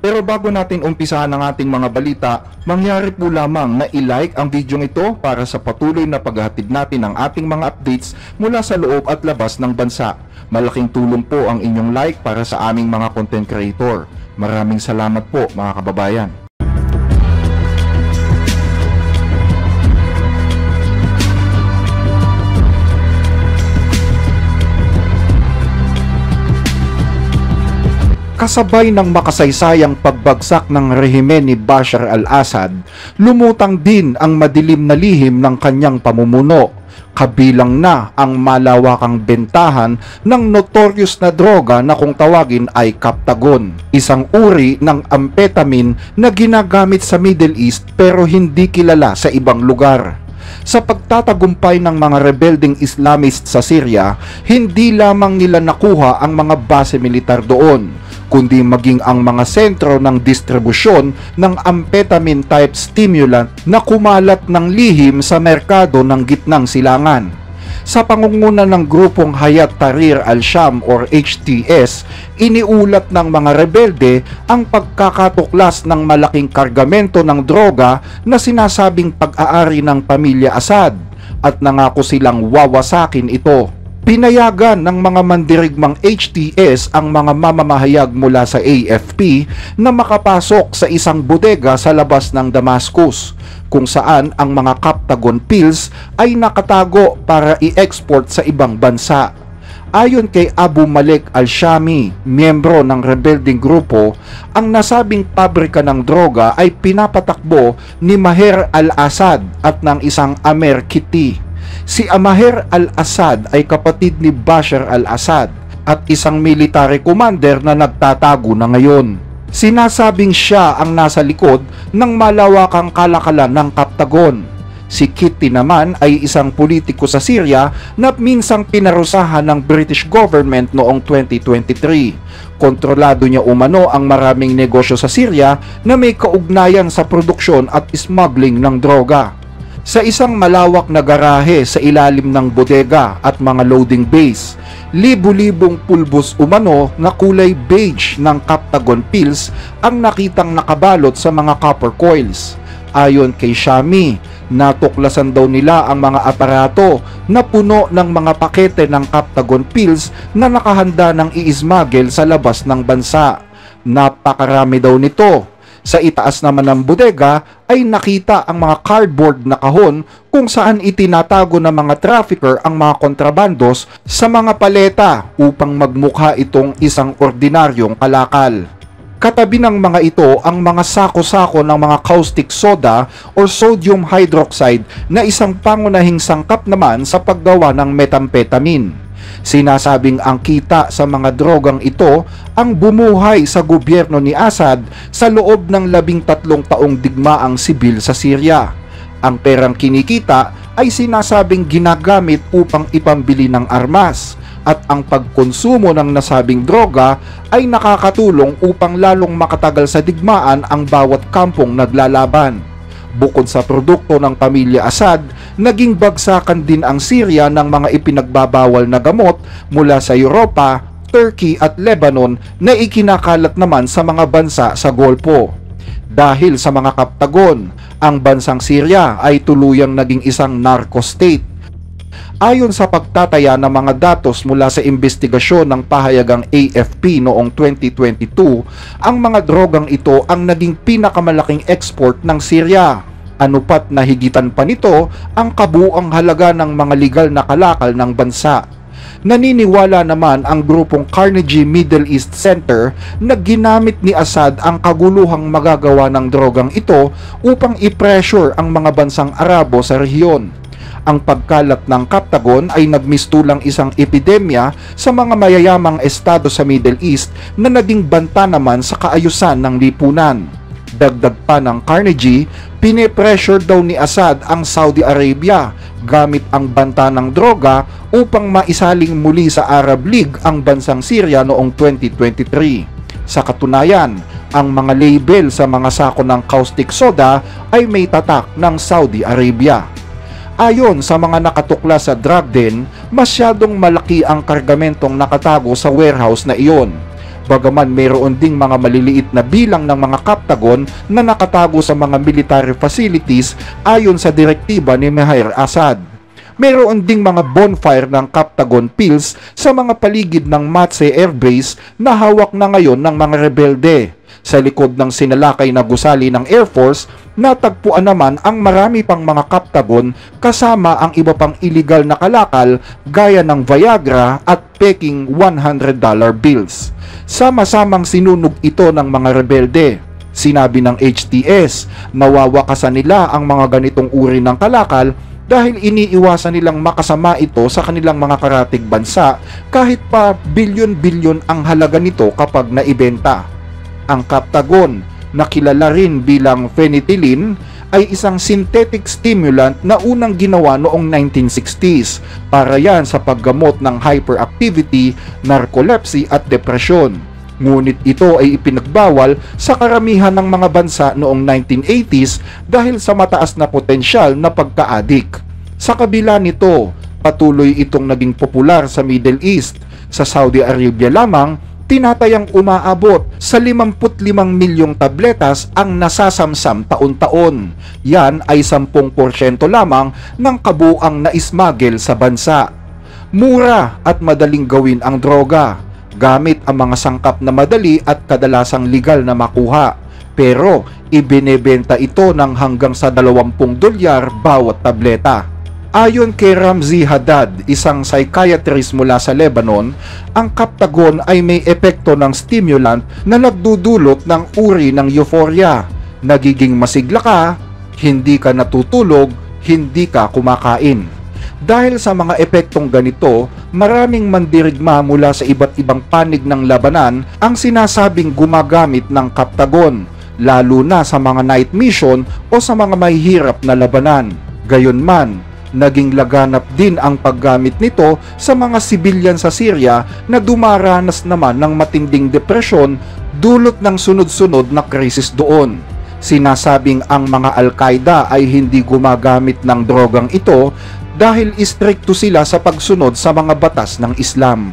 Pero bago natin umpisahan ang ating mga balita, mangyari po lamang na i-like ang video ito para sa patuloy na paghahatid natin ng ating mga updates mula sa loob at labas ng bansa. Malaking tulong po ang inyong like para sa aming mga content creator. Maraming salamat po mga kababayan. Kasabay ng makasaysayang pagbagsak ng rehimen ni Bashar al-Assad, lumutang din ang madilim na lihim ng kanyang pamumuno, kabilang na ang malawakang bentahan ng notorious na droga na kung tawagin ay Captagon, isang uri ng amphetamine na ginagamit sa Middle East pero hindi kilala sa ibang lugar. Sa pagtatagumpay ng mga rebelding Islamist sa Syria, hindi lamang nila nakuha ang mga base militar doon, kundi maging ang mga sentro ng distribusyon ng amphetamine type stimulant na kumalat ng lihim sa merkado ng gitnang silangan. Sa pangunguna ng grupong Hayat Tahrir al-Sham or HTS, iniulat ng mga rebelde ang pagkakatuklas ng malaking kargamento ng droga na sinasabing pag-aari ng pamilya Assad at nangako silang wawasakin ito. Pinayagan ng mga mandirigmang HTS ang mga mamamahayag mula sa AFP na makapasok sa isang bodega sa labas ng Damascus, kung saan ang mga Captagon pills ay nakatago para i-export sa ibang bansa. Ayon kay Abu Malik al-Shami, miyembro ng rebelding grupo, ang nasabing pabrika ng droga ay pinapatakbo ni Maher al-Assad at ng isang Amer Kiti. Si Maher al-Assad ay kapatid ni Bashar al-Assad at isang military commander na nagtatago na ngayon. Sinasabing siya ang nasa likod ng malawakang kalakalan ng Captagon. Si Kitty naman ay isang politiko sa Syria na minsang pinarusahan ng British government noong 2023. Kontrolado niya umano ang maraming negosyo sa Syria na may kaugnayan sa produksyon at smuggling ng droga. Sa isang malawak na garahe sa ilalim ng bodega at mga loading base, libu-libong pulbos umano na kulay beige ng Captagon pills ang nakitang nakabalot sa mga copper coils. Ayon kay Shami, natuklasan daw nila ang mga aparato na puno ng mga pakete ng Captagon pills na nakahanda ng i-smuggle sa labas ng bansa. Napakarami daw nito. Sa itaas naman ng bodega ay nakita ang mga cardboard na kahon kung saan itinatago ng mga trafficker ang mga kontrabandos sa mga paleta upang magmukha itong isang ordinaryong kalakal. Katabi ng mga ito ang mga sako-sako ng mga caustic soda o sodium hydroxide na isang pangunahing sangkap naman sa paggawa ng methamphetamine. Sinasabing ang kita sa mga drogang ito ang bumuhay sa gobyerno ni Assad sa loob ng 13 taong digmaang sibil sa Syria. Ang perang kinikita ay sinasabing ginagamit upang ipambili ng armas at ang pagkonsumo ng nasabing droga ay nakakatulong upang lalong makatagal sa digmaan ang bawat kampong naglalaban. Bukod sa produkto ng pamilya Assad, naging bagsakan din ang Syria ng mga ipinagbabawal na gamot mula sa Europa, Turkey at Lebanon na ikinakalat naman sa mga bansa sa Golpo. Dahil sa mga Captagon, ang bansang Syria ay tuluyang naging isang narco-state. Ayon sa pagtataya ng mga datos mula sa investigasyon ng pahayagang AFP noong 2022, ang mga drogang ito ang naging pinakamalaking export ng Syria. Anupat na higitan pa nito ang kabuuang halaga ng mga legal na kalakal ng bansa. Naniniwala naman ang grupong Carnegie Middle East Center na ginamit ni Assad ang kaguluhang magagawa ng drogang ito upang i-pressure ang mga bansang Arabo sa rehiyon. Ang pagkalat ng Captagon ay nagmistulang isang epidemya sa mga mayayamang estado sa Middle East na naging banta naman sa kaayusan ng lipunan. Dagdag pa ng Carnegie, pinipressure daw ni Assad ang Saudi Arabia gamit ang banta ng droga upang maisaling muli sa Arab League ang bansang Syria noong 2023. Sa katunayan, ang mga label sa mga sako ng caustic soda ay may tatak ng Saudi Arabia. Ayon sa mga nakatuklas sa drug den, masyadong malaki ang kargamentong nakatago sa warehouse na iyon. Bagaman mayroon ding mga maliliit na bilang ng mga Captagon na nakatago sa mga military facilities ayon sa direktiba ni Maher Assad. Mayroon ding mga bonfire ng Captagon Pills sa mga paligid ng Matse Air Base na hawak na ngayon ng mga rebelde. Sa likod ng sinalakay na gusali ng Air Force, natagpuan naman ang marami pang mga Captagon kasama ang iba pang iligal na kalakal gaya ng Viagra at peking $100 bills. Sama-samang sinunog ito ng mga rebelde. Sinabi ng HTS, nawawakasan nila ang mga ganitong uri ng kalakal dahil iniiwasan nilang makasama ito sa kanilang mga karatig bansa kahit pa bilyon-bilyon ang halaga nito kapag naibenta. Ang Captagon, na kilala rin bilang phenethylene, ay isang synthetic stimulant na unang ginawa noong 1960s para yan sa paggamot ng hyperactivity, narcolepsy at depresyon. Ngunit ito ay ipinagbawal sa karamihan ng mga bansa noong 1980s dahil sa mataas na potensyal na pagka-addict. Sa kabila nito, patuloy itong naging popular sa Middle East. Sa Saudi Arabia lamang, tinatayang umaabot sa 55 milyong tabletas ang nasasamsam taon-taon. Yan ay 10% lamang ng kabuuang naismagel sa bansa. Mura at madaling gawin ang droga, gamit ang mga sangkap na madali at kadalasang legal na makuha. Pero ibinebenta ito ng hanggang sa $20 bawat tableta. Ayon kay Ramzi Haddad, isang psychiatrist mula sa Lebanon, ang Captagon ay may epekto ng stimulant na nagdudulot ng uri ng euphoria. Nagiging masigla ka, hindi ka natutulog, hindi ka kumakain. Dahil sa mga epektong ganito, maraming mandirigma mula sa iba't ibang panig ng labanan ang sinasabing gumagamit ng Captagon, lalo na sa mga night mission o sa mga mahihirap na labanan. Gayunman, naging laganap din ang paggamit nito sa mga sibilyan sa Syria na dumaranas naman ng matinding depresyon dulot ng sunod-sunod na krisis doon. Sinasabing ang mga Al-Qaeda ay hindi gumagamit ng drogang ito dahil istrikto sila sa pagsunod sa mga batas ng Islam.